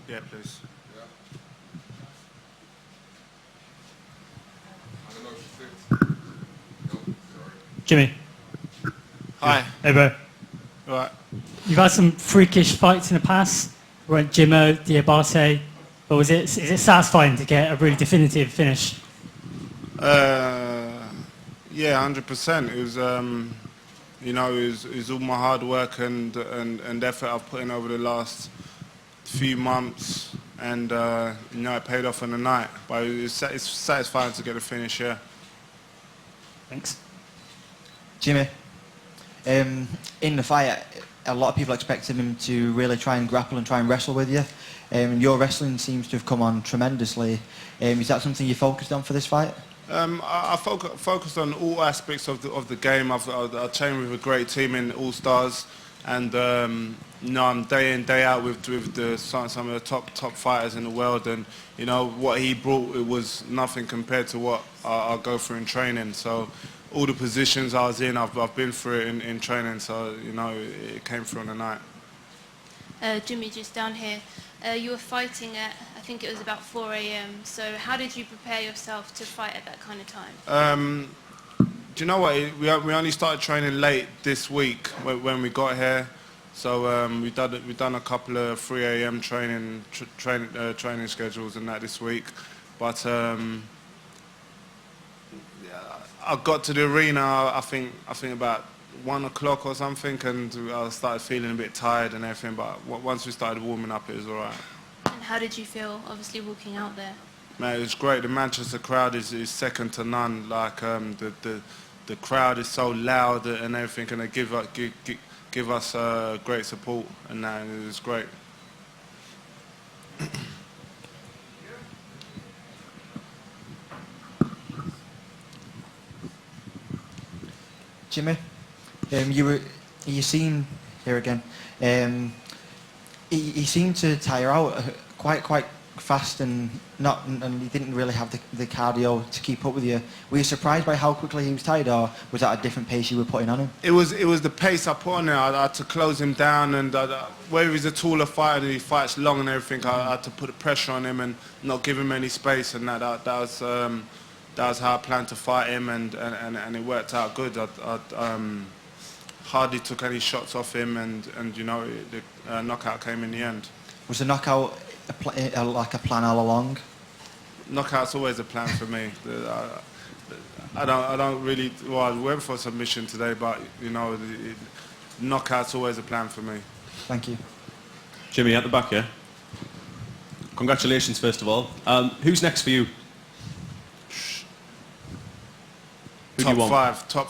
Yeah, please. Jimmy. Hi. Hey, bro. Right. You've had some freakish fights in the past. You went Jimmo, Diabate. But is it satisfying to get a really definitive finish? Yeah, 100%. It was, it was all my hard work and effort I've put in over the last few months, and it paid off in the night. But it's satisfying to get a finish. Yeah. Thanks. Jimmy, in the fight, a lot of people expected him to really try and grapple and try and wrestle with you. Your wrestling seems to have come on tremendously. Is that something you focused on for this fight? I focused on all aspects of the game. I train with a great team in All Stars, and I'm day in day out with some of the top fighters in the world. And what he brought, it was nothing compared to what I go through in training. So all the positions I was in, I've been through it in training. So it came through on the night. Jimmy, just down here. You were fighting at, I think it was about 4 a.m. So how did you prepare yourself to fight at that kind of time? Do you know what? We only started training late this week when we got here. So we've done a couple of 3 a.m. training schedules and that this week. But I got to the arena, I think about 1 o'clock or something, and I started feeling a bit tired and everything, but once we started warming up, it was all right. And how did you feel, obviously, walking out there? Man, it was great. The Manchester crowd is second to none. Like, the crowd is so loud and everything, and they give us great support, and it was great. Jimmy, you seem here again. He seemed to tire out quite fast, and he didn't really have the cardio to keep up with you. Were you surprised by how quickly he was tired, or was that a different pace you were putting on him? It was the pace I put on there. I had to close him down, and where he's a taller fighter and he fights long and everything, I had to put the pressure on him and not give him any space, and that was how I planned to fight him, and it worked out good. I hardly took any shots off him, and the knockout came in the end. Was the knockout like a plan all along? Knockout's always a plan for me. I don't really. Well, I went for submission today, but knockout's always a plan for me. Thank you. Jimmy, at the back, yeah? Congratulations, first of all. Who's next for you? Top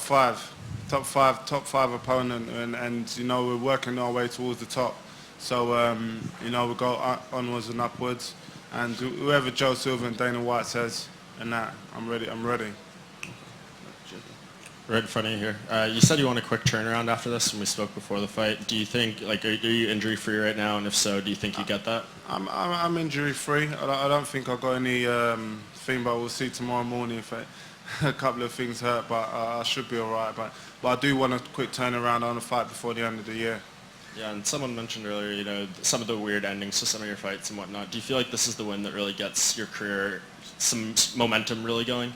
five opponent, and we're working our way towards the top. So we go onwards and upwards, and whoever Joe Silva and Dana White says, and that I'm ready. Right in front of you here. You said you want a quick turnaround after this, and we spoke before the fight. Do you think, are you injury free right now? And if so, do you think you get that? I'm injury free. I don't think I've got any thing, but we'll see tomorrow morning if a couple of things hurt, but I should be all right. But I do want a quick turnaround on the fight before the end of the year. Yeah, and someone mentioned earlier, some of the weird endings to some of your fights and whatnot. Do you feel like this is the win that really gets your career some momentum really going?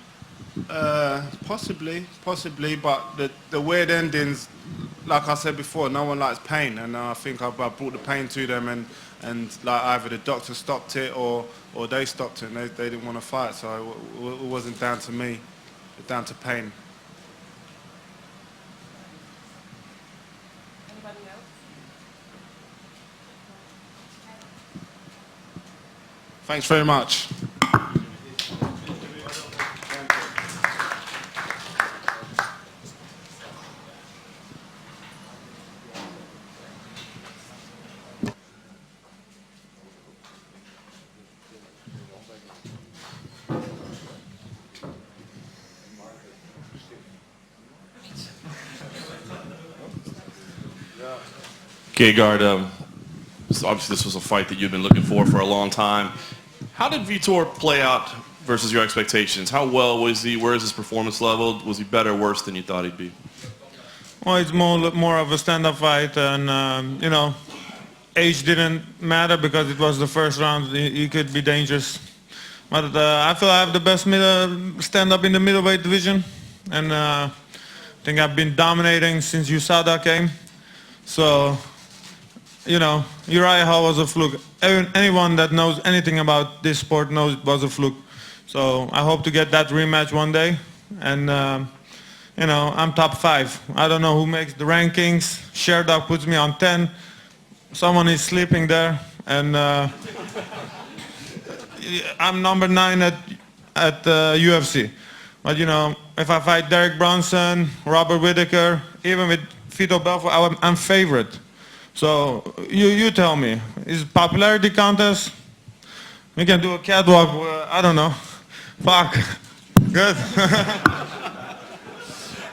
Possibly, but the weird endings, like I said before, no one likes pain, and I think I brought the pain to them, and like either the doctor stopped it or they stopped it, and they didn't want to fight, so it wasn't down to me, it was down to pain. Anybody else? Thanks very much. Okay, guard. So obviously this was a fight that you've been looking for a long time. How did Vitor play out versus your expectations? How well was he? Where is his performance level? Was he better or worse than you thought he'd be? Well, it's more of a stand-up fight, and you know, age didn't matter because it was the first round. He could be dangerous, but I feel I have the best stand-up in the middleweight division, and I think I've been dominating since USADA came. So, you know, Uriah Hall was a fluke. Anyone that knows anything about this sport knows it was a fluke. So I hope to get that rematch one day, and. You know, I'm top 5. I don't know who makes the rankings. Sherdog puts me on 10. Someone is sleeping there, and I'm number 9 at UFC. But you know, if I fight Derek Brunson, Robert Whittaker, even with Vitor Belfort, I'm favorite. So you tell me, is it popularity contest? We can do a catwalk. I don't know. Fuck. Good.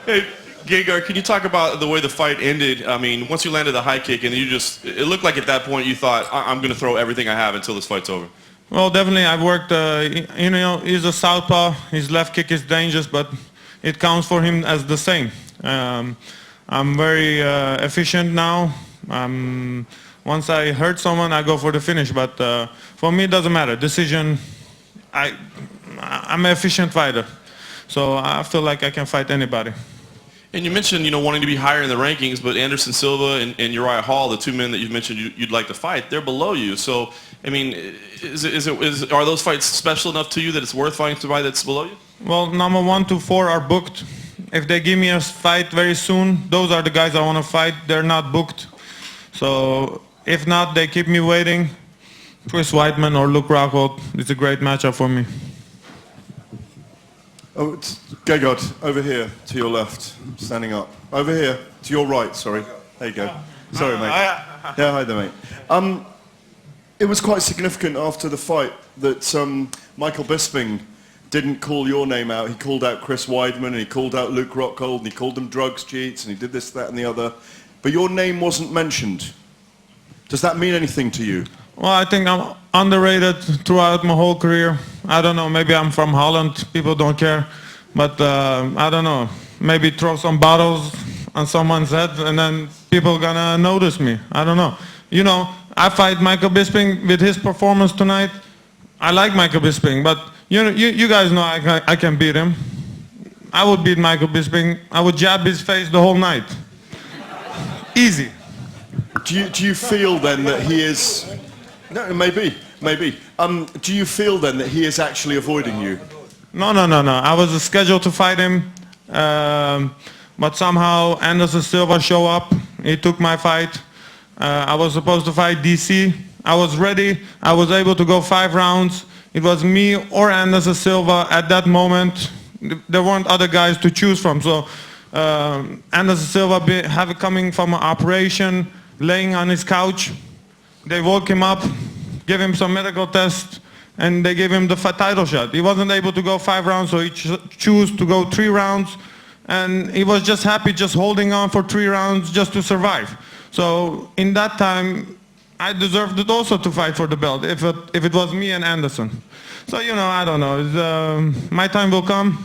Hey, Gegard, can you talk about the way the fight ended? I mean, once you landed the high kick and it looked like at that point you thought, I'm going to throw everything I have until this fight's over. Well, definitely I've worked, you know, he's a southpaw. His left kick is dangerous, but it counts for him as the same. I'm very efficient now. Once I hurt someone, I go for the finish, but for me it doesn't matter. Decision, I'm an efficient fighter. So I feel like I can fight anybody. And you mentioned, you know, wanting to be higher in the rankings, but Anderson Silva and Uriah Hall, the 2 men that you've mentioned you'd like to fight, they're below you. So, I mean, are those fights special enough to you that it's worth fighting somebody that's below you? Well, number 1 to 4 are booked. If they give me a fight very soon, those are the guys I want to fight. They're not booked. So if not, they keep me waiting. Chris Weidman or Luke Rockhold, it's a great matchup for me. Oh, it's Gegard, over here, to your left, standing up. Over here, to your right, sorry. There you go. Sorry, mate. Yeah, hi there, mate. It was quite significant after the fight that Michael Bisping didn't call your name out. He called out Chris Weidman, and he called out Luke Rockhold, and he called them drugs cheats, and he did this, that, and the other. But your name wasn't mentioned. Does that mean anything to you? Well, I think I'm underrated throughout my whole career. I don't know, maybe I'm from Holland, people don't care. But I don't know, maybe throw some bottles on someone's head and then people gonna notice me. I don't know. You know, I fight Michael Bisping with his performance tonight. I like Michael Bisping, but you guys know I can beat him. I would beat Michael Bisping. I would jab his face the whole night. Easy. Do you feel then that he is... No, maybe. Do you feel then that he is actually avoiding you? No. I was scheduled to fight him, but somehow Anderson Silva showed up. He took my fight. I was supposed to fight DC. I was ready. I was able to go 5 rounds. It was me or Anderson Silva at that moment. There weren't other guys to choose from. So Anderson Silva coming from an operation, laying on his couch. They woke him up, gave him some medical tests, and they gave him the title shot. He wasn't able to go 5 rounds, so he chose to go 3 rounds. And he was just happy just holding on for 3 rounds just to survive. So in that time, I deserved it also to fight for the belt, if it was me and Anderson. So, you know, I don't know. My time will come.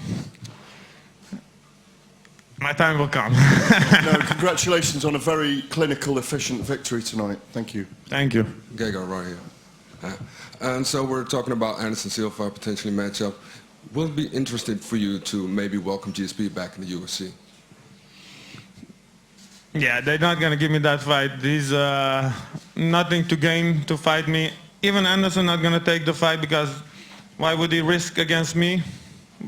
My time will come. No, congratulations on a very clinical, efficient victory tonight. Thank you. Thank you. Gegard right here. And so we're talking about Anderson Silva potentially matchup. Will it be interesting for you to maybe welcome GSP back in the UFC? Yeah, they're not going to give me that fight. He's nothing to gain to fight me. Even Anderson not going to take the fight because why would he risk against me?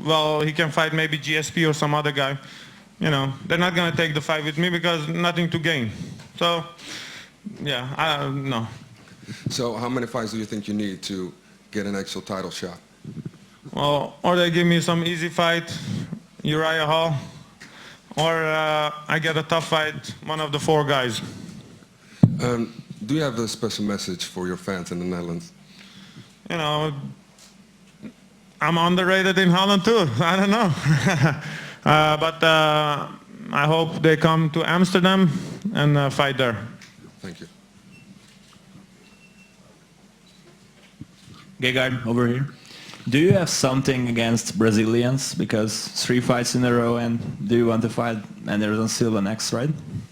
Well, he can fight maybe GSP or some other guy. You know, they're not going to take the fight with me because nothing to gain. So, yeah, no. So how many fights do you think you need to get an actual title shot? Well, or they give me some easy fight, Uriah Hall, or I get a tough fight, one of the 4 guys. Do you have a special message for your fans in the Netherlands? You know, I'm underrated in Holland too. I don't know. But I hope they come to Amsterdam and fight there. Thank you. Gegard, over here. Do you have something against Brazilians? Because 3 fights in a row, and do you want to fight Anderson Silva next, right?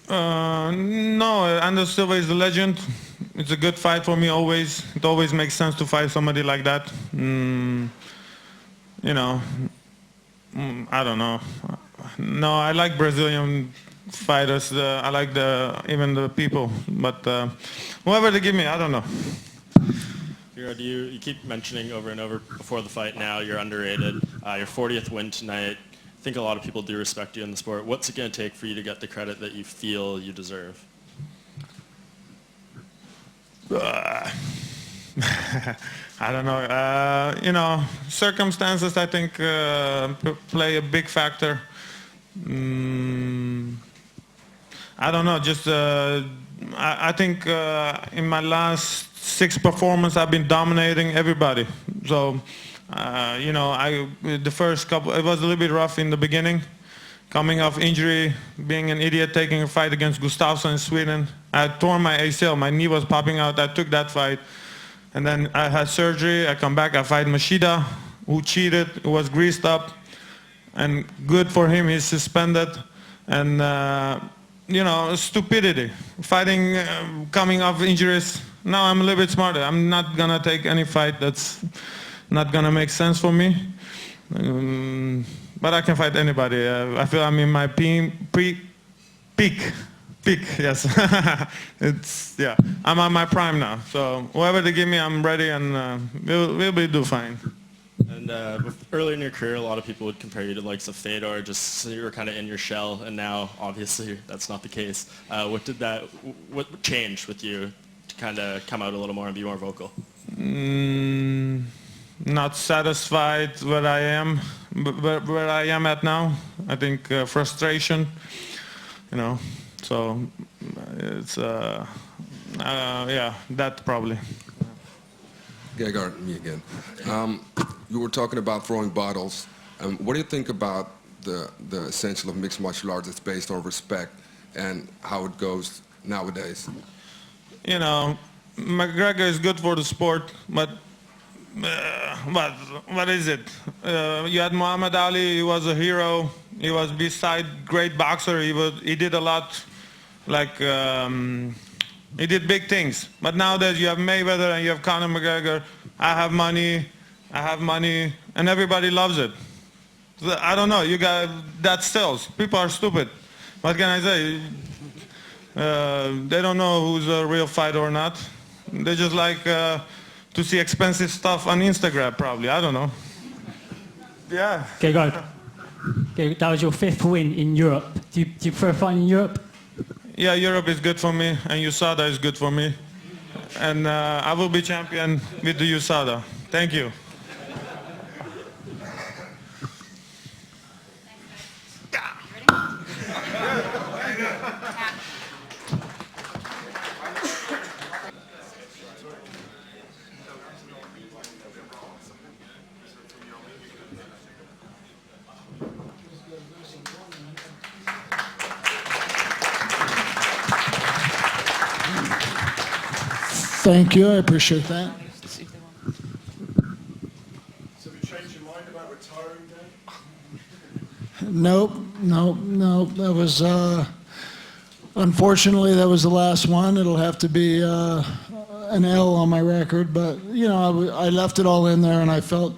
No, Anderson Silva is a legend. It's a good fight for me always. It always makes sense to fight somebody like that. You know, I don't know. No, I like Brazilian fighters. I like even the people. But whoever they give me, I don't know. You keep mentioning over and over before the fight now you're underrated. Your 40th win tonight. I think a lot of people do respect you in the sport. What's it going to take for you to get the credit that you feel you deserve? I don't know. You know, circumstances I think play a big factor. I don't know. Just I think in my last 6 performances I've been dominating everybody. So you know, the first couple it was a little bit rough in the beginning. Coming off injury, being an idiot, taking a fight against Gustafsson in Sweden. I had torn my ACL, my knee was popping out, I took that fight. And then I had surgery, I come back, I fight Machida, who cheated, who was greased up. And good for him, he's suspended. And, you know, stupidity. Fighting, coming off injuries. Now I'm a little bit smarter. I'm not gonna take any fight that's not gonna make sense for me. But I can fight anybody. I feel I'm in my peak, yes. Yeah, I'm on my prime now. So whoever they give me, I'm ready, and we'll do fine. And earlier in your career, a lot of people would compare you to the likes of Fedor, just so you were kind of in your shell, and now obviously that's not the case. What changed with you to kind of come out a little more and be more vocal? Not satisfied where I am at now. I think frustration, you know. So it's yeah, that probably. Gegard, me again. You were talking about throwing bottles. What do you think about the essential of mixed martial arts? It's based on respect and how it goes nowadays. You know, McGregor is good for the sport, but what is it? You had Muhammad Ali. He was a hero. He was beside great boxer. He did a lot, like he did big things. But nowadays you have Mayweather and you have Conor McGregor. I have money, and everybody loves it. So, I don't know. You got that sells. People are stupid. What can I say? They don't know who's a real fighter or not. They just like to see expensive stuff on Instagram, probably. I don't know. Yeah. Okay, go. Okay, that was your 5th win in Europe. Do you prefer fighting in Europe? Yeah, Europe is good for me, and USADA is good for me. And I will be champion with the USADA. Thank you. Thank you, I appreciate that. So have you changed your mind about retiring then? Nope. That was, unfortunately, that was the last one. It'll have to be an L on my record, but, you know, I left it all in there, and I felt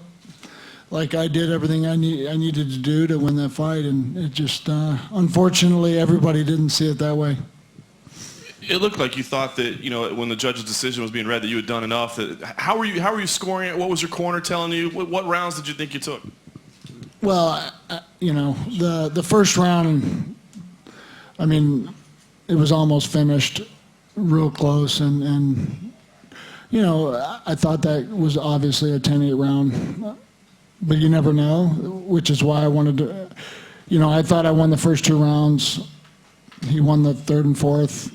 like I did everything I needed to do to win that fight, and it just, unfortunately, everybody didn't see it that way. It looked like you thought that, you know, when the judge's decision was being read, that you had done enough. How were you scoring it? What was your corner telling you? What rounds did you think you took? Well, you know, the first round, I mean, it was almost finished, real close, and you know, I thought that was obviously a 10-8 round, but you never know, which is why I wanted to, you know, I thought I won the first 2 rounds. He won the 3rd and 4th.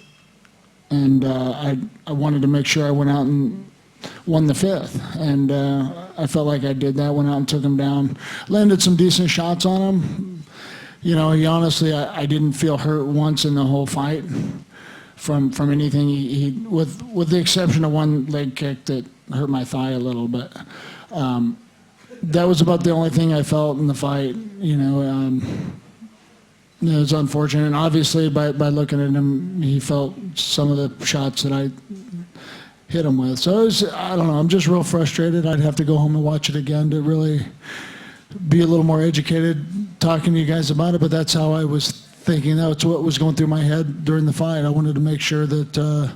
And I wanted to make sure I went out and won the 5th. And I felt like I did that, went out and took him down. Landed some decent shots on him. You know, he honestly, I didn't feel hurt once in the whole fight from anything. He with the exception of one leg kick that hurt my thigh a little, but that was about the only thing I felt in the fight. It was unfortunate, and obviously by looking at him, he felt some of the shots that I hit him with. So I don't know, I'm just real frustrated. I'd have to go home and watch it again to really be a little more educated talking to you guys about it, but that's how I was thinking. That's what was going through my head during the fight. I wanted to make sure that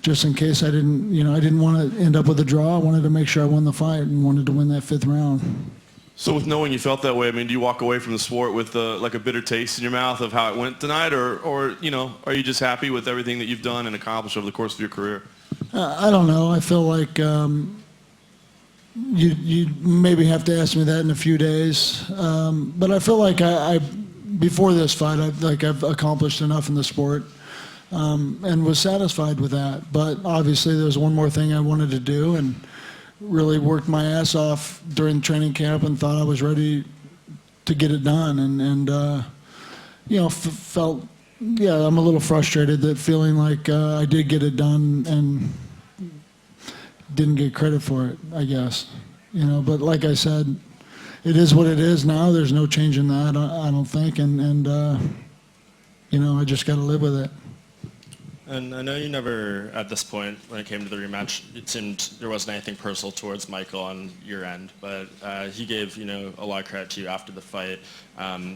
just in case I didn't want to end up with a draw, I wanted to make sure I won the fight and wanted to win that 5th round. So with knowing you felt that way, I mean, do you walk away from the sport with like a bitter taste in your mouth of how it went tonight, or are you just happy with everything that you've done and accomplished over the course of your career? I don't know. I feel like you maybe have to ask me that in a few days. But I feel like I before this fight, I've accomplished enough in the sport and was satisfied with that. But obviously, there was one more thing I wanted to do, and really worked my ass off during training camp and thought I was ready to get it done. And felt, I'm a little frustrated that feeling like I did get it done and didn't get credit for it, I guess. But like I said, it is what it is now. There's no change in that, I don't think. And I just got to live with it. And I know you never, at this point, when it came to the rematch, it seemed there wasn't anything personal towards Michael on your end, but he gave, a lot of credit to you after the fight.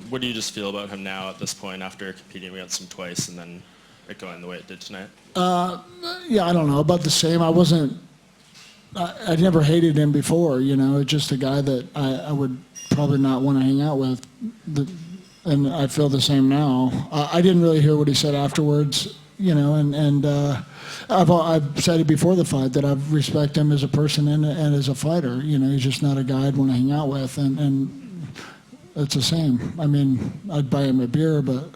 What do you just feel about him now at this point after competing against him twice and then it going the way it did tonight? I don't know, about the same. I never hated him before, it's just a guy that I would probably not want to hang out with, and I feel the same now. I didn't really hear what he said afterwards. I've said it before the fight that I respect him as a person and as a fighter. He's just not a guy I'd want to hang out with, and it's the same. I mean, I'd buy him a beer, but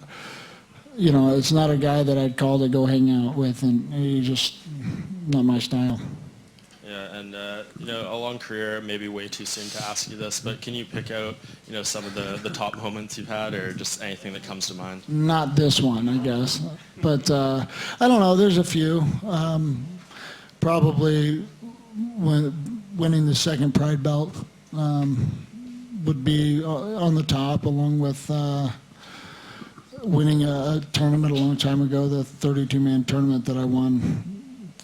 it's not a guy that I'd call to go hang out with, and he's just not my style. Yeah, and a long career, maybe way too soon to ask you this, but can you pick out some of the top moments you've had, or just anything that comes to mind? Not this one, I guess, but I don't know. There's a few. Probably winning the second Pride belt would be on the top, along with winning a tournament a long time ago, the 32-man tournament that I won.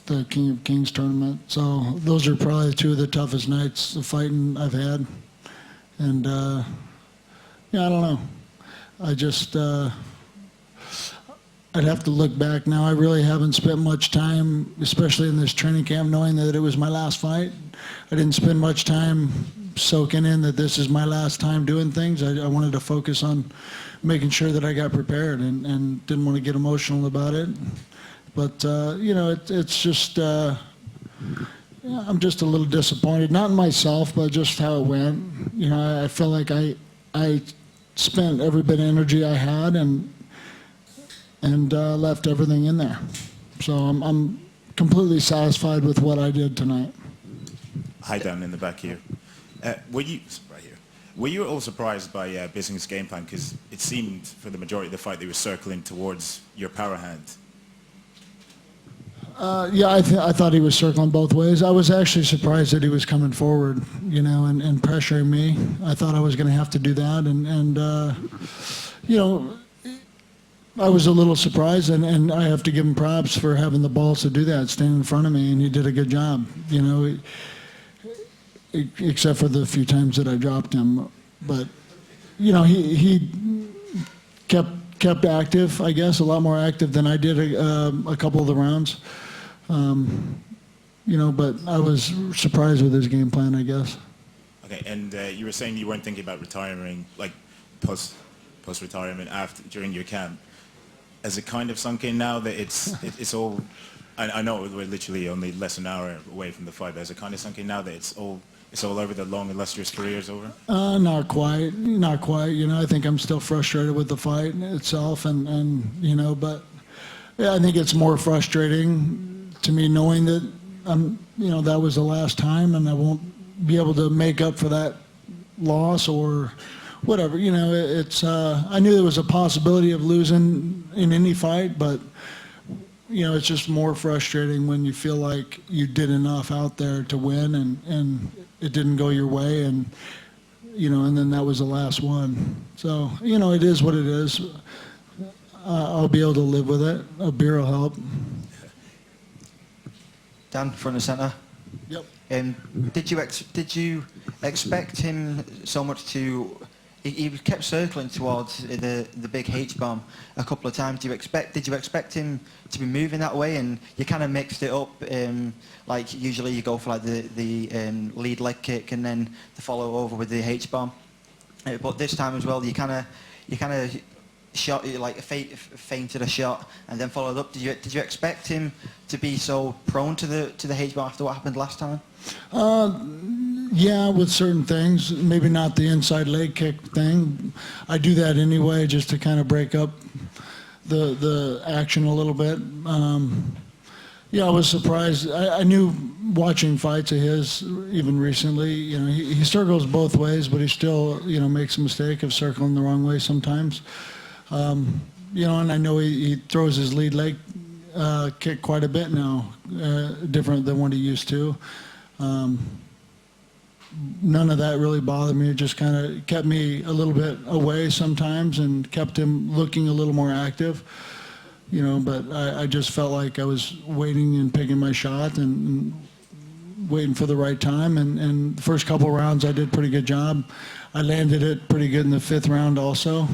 The King of Kings tournament. So those are probably two of the toughest nights of fighting I've had. And, I don't know. I just, I'd have to look back now. I really haven't spent much time, especially in this training camp, knowing that it was my last fight. I didn't spend much time soaking in that this is my last time doing things. I wanted to focus on making sure that I got prepared and didn't want to get emotional about it. But, it's just, I'm just a little disappointed, not in myself, but just how it went. I feel like I spent every bit of energy I had and left everything in there. So I'm completely satisfied with what I did tonight. Hi, down in the back here. Were you all surprised by Bissing's game plan? Because it seemed, for the majority of the fight, they were circling towards your power hand. I thought he was circling both ways. I was actually surprised that he was coming forward, and pressuring me. I thought I was going to have to do that, and I was a little surprised, and I have to give him props for having the balls to do that, stand in front of me, and he did a good job, except for the few times that I dropped him. But, he kept active, I guess, a lot more active than I did a couple of the rounds. But I was surprised with his game plan, I guess. Okay, and you were saying you weren't thinking about retiring, like post-retirement during your camp. Has it kind of sunk in now that it's all? I know we're literally only less than an hour away from the fight, but has it kind of sunk in now that it's all over, the long, illustrious career is over? Not quite. I think I'm still frustrated with the fight itself, and but I think it's more frustrating to me knowing that that was the last time, and I won't be able to make up for that loss or whatever. It's I knew there was a possibility of losing in any fight, but it's just more frustrating when you feel like you did enough out there to win and it didn't go your way, and and then that was the last one. So, it is what it is. I'll be able to live with it. A beer will help. Dan, front and centre. Yep. Did you expect him so much to? He kept circling towards the big H bomb a couple of times. Did you expect him to be moving that way? And you kind of mixed it up. Like usually you go for like the lead leg kick and then the follow over with the H bomb. But this time as well, you kind of shot, like feinted a shot and then followed up. Did you expect him to be so prone to the H bomb after what happened last time? Yeah, with certain things, maybe not the inside leg kick thing. I do that anyway, just to kind of break up the action a little bit. Yeah, I was surprised. I knew watching fights of his, even recently, he circles both ways, but he still, makes a mistake of circling the wrong way sometimes. And I know he throws his lead leg kick quite a bit now, different than what he used to. None of that really bothered me. It just kind of kept me a little bit away sometimes and kept him looking a little more active. But I just felt like I was waiting and picking my shot and waiting for the right time. And the first couple of rounds I did a pretty good job. I landed it pretty good in the 5th round also.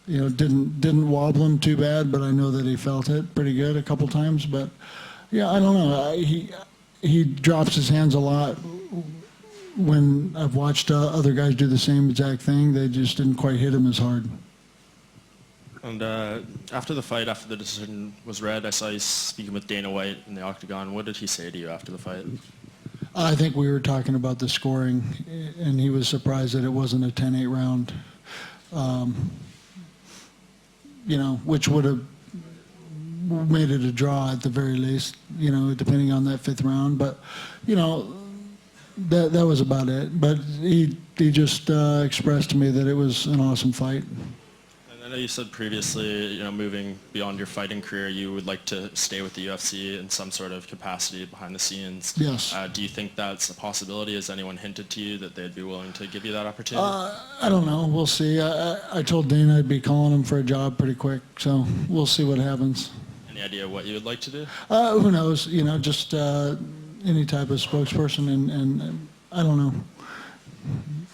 Didn't wobble him too bad, but I know that he felt it pretty good a couple times. But yeah, I don't know. He drops his hands a lot. When I've watched other guys do the same exact thing, they just didn't quite hit him as hard. And after the fight, after the decision was read, I saw you speaking with Dana White in the octagon. What did he say to you after the fight? I think we were talking about the scoring, and he was surprised that it wasn't a 10-8 round, which would have made it a draw at the very least, depending on that 5th round. But, that was about it. But he just expressed to me that it was an awesome fight. And I know you said previously, moving beyond your fighting career, you would like to stay with the UFC in some sort of capacity behind the scenes. Yes. Do you think that's a possibility? Has anyone hinted to you that they'd be willing to give you that opportunity? I don't know. We'll see. I told Dana I'd be calling him for a job pretty quick, so we'll see what happens. Any idea what you would like to do? Who knows? Just any type of spokesperson, and I don't know.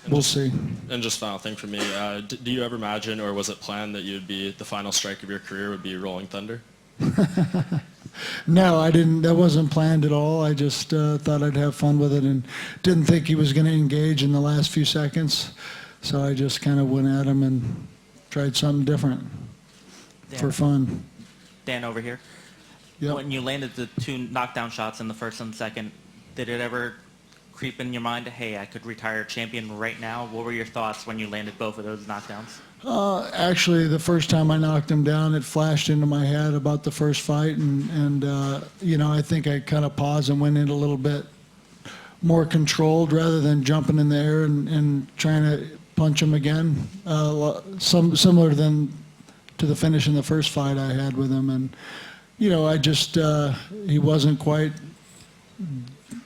We'll see. And just final thing for me, do you ever imagine, or was it planned that you'd be, the final strike of your career would be Rolling Thunder? No, I didn't. That wasn't planned at all. I just thought I'd have fun with it and didn't think he was going to engage in the last few seconds. So I just kind of went at him and tried something different for fun. Dan, over here. Yep. When you landed the 2 knockdown shots in the 1st and 2nd, did it ever creep in your mind, hey, I could retire champion right now? What were your thoughts when you landed both of those knockdowns? Actually, the first time I knocked him down, it flashed into my head about the first fight, and I think I kind of paused and went in a little bit more controlled rather than jumping in the air and trying to punch him again. Similar to the finish in the first fight I had with him, and I just he wasn't quite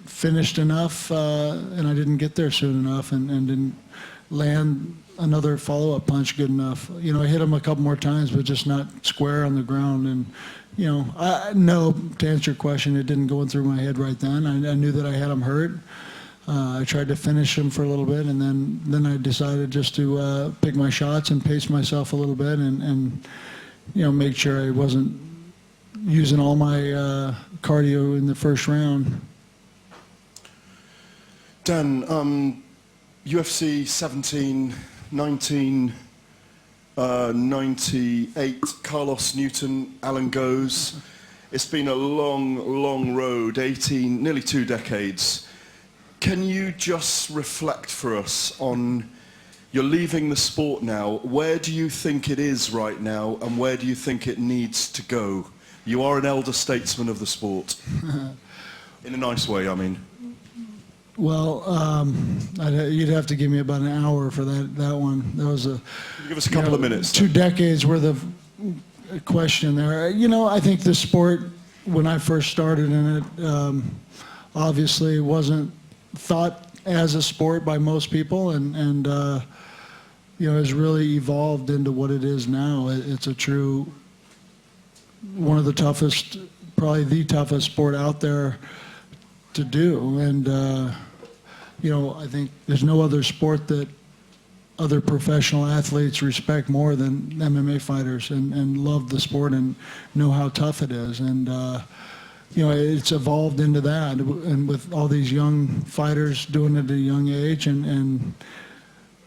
finished enough, and I didn't get there soon enough, and didn't land another follow-up punch good enough. I hit him a couple more times, but just not square on the ground. And to answer your question, it didn't go through my head right then. I knew that I had him hurt. I tried to finish him for a little bit, and then I decided just to pick my shots and pace myself a little bit, and make sure I wasn't using all my cardio in the first round. Dan, UFC 17, 1998, Carlos Newton, Alan Goes. It's been a long, long road, nearly 2 decades. Can you just reflect for us on, you're leaving the sport now, where do you think it is right now, and where do you think it needs to go? You are an elder statesman of the sport. In a nice way, I mean. Well, you'd have to give me about an hour for that one. That was give us a couple of minutes. 2 decades worth of question there. You know, I think the sport, when I first started in it, obviously wasn't thought as a sport by most people, and you know, has really evolved into what it is now. It's a true, one of the toughest, probably the toughest sport out there to do. And you know, I think there's no other sport that other professional athletes respect more than MMA fighters, and love the sport and know how tough it is. And you know, it's evolved into that, and with all these young fighters doing it at a young age, and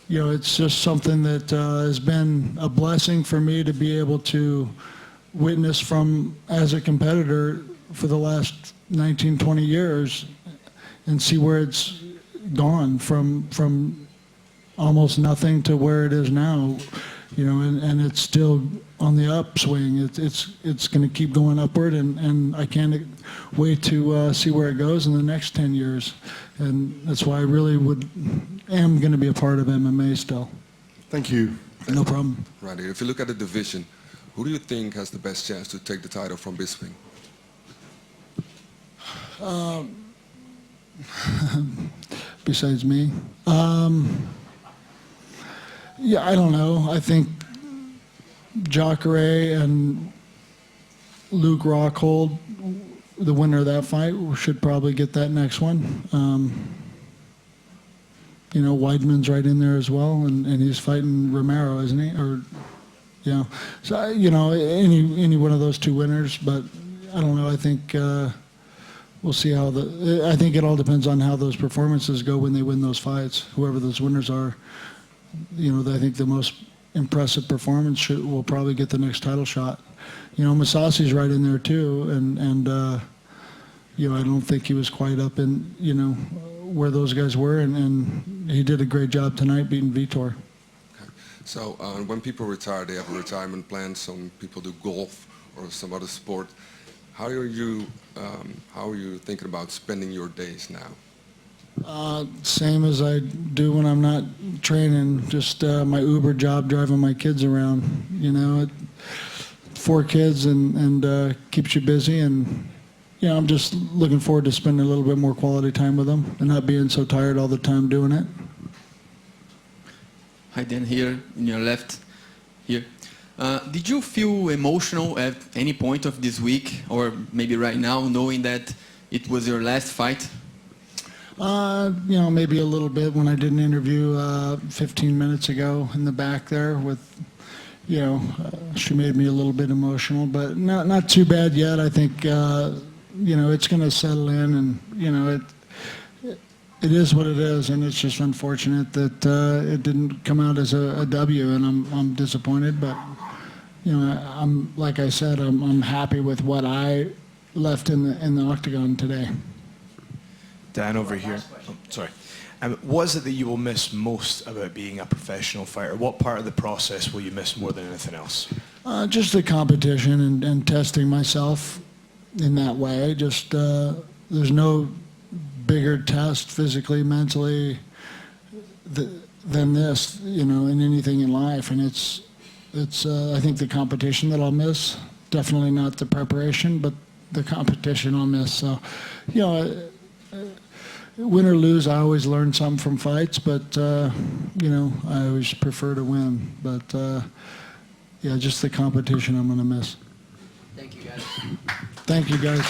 you know, it's just something that has been a blessing for me to be able to witness from as a competitor for the last 19, 20 years, and see where it's gone from almost nothing to where it is now, you know, and it's still on the upswing. It's going to keep going upward, and I can't wait to see where it goes in the next 10 years. And that's why I really am going to be a part of MMA still. Thank you. No problem. Right. If you look at the division, who do you think has the best chance to take the title from Bisping? Besides me? Yeah, I don't know. I think Jacare and Luke Rockhold, the winner of that fight, should probably get that next one. You know, Weidman's right in there as well, and he's fighting Romero, isn't he? Or, yeah. So, you know, any one of those two winners, but I don't know. I think we'll see how I think it all depends on how those performances go when they win those fights, whoever those winners are. You know, I think the most impressive performance will probably get the next title shot. You know, Masasi's right in there too, and you know, I don't think he was quite up in, you know, where those guys were, and he did a great job tonight beating Vitor. Okay. So when people retire, they have a retirement plan. Some people do golf or some other sport. How are you thinking about spending your days now? Same as I do when I'm not training, just my Uber job, driving my kids around. You know, 4 kids and keeps you busy, and you know, I'm just looking forward to spending a little bit more quality time with them and not being so tired all the time doing it. Hi, Dan, here in your left, here. Did you feel emotional at any point of this week, or maybe right now, knowing that it was your last fight? You know, maybe a little bit when I did an interview 15 minutes ago in the back there with, you know, she made me a little bit emotional, but not too bad yet. I think, you know, it's going to settle in, and, you know, it is what it is, and it's just unfortunate that it didn't come out as a W, and I'm disappointed, but, you know, like I said, I'm happy with what I left in the octagon today. Dan, over here. Oh, sorry. What is it that you will miss most about being a professional fighter? What part of the process will you miss more than anything else? Just the competition and testing myself in that way. Just there's no bigger test physically, mentally than this, you know, in anything in life. And it's I think the competition that I'll miss. Definitely not the preparation, but the competition I'll miss. So, you know, win or lose, I always learn something from fights, but, you know, I always prefer to win. But, yeah, just the competition I'm going to miss. Thank you, guys. Thank you, guys.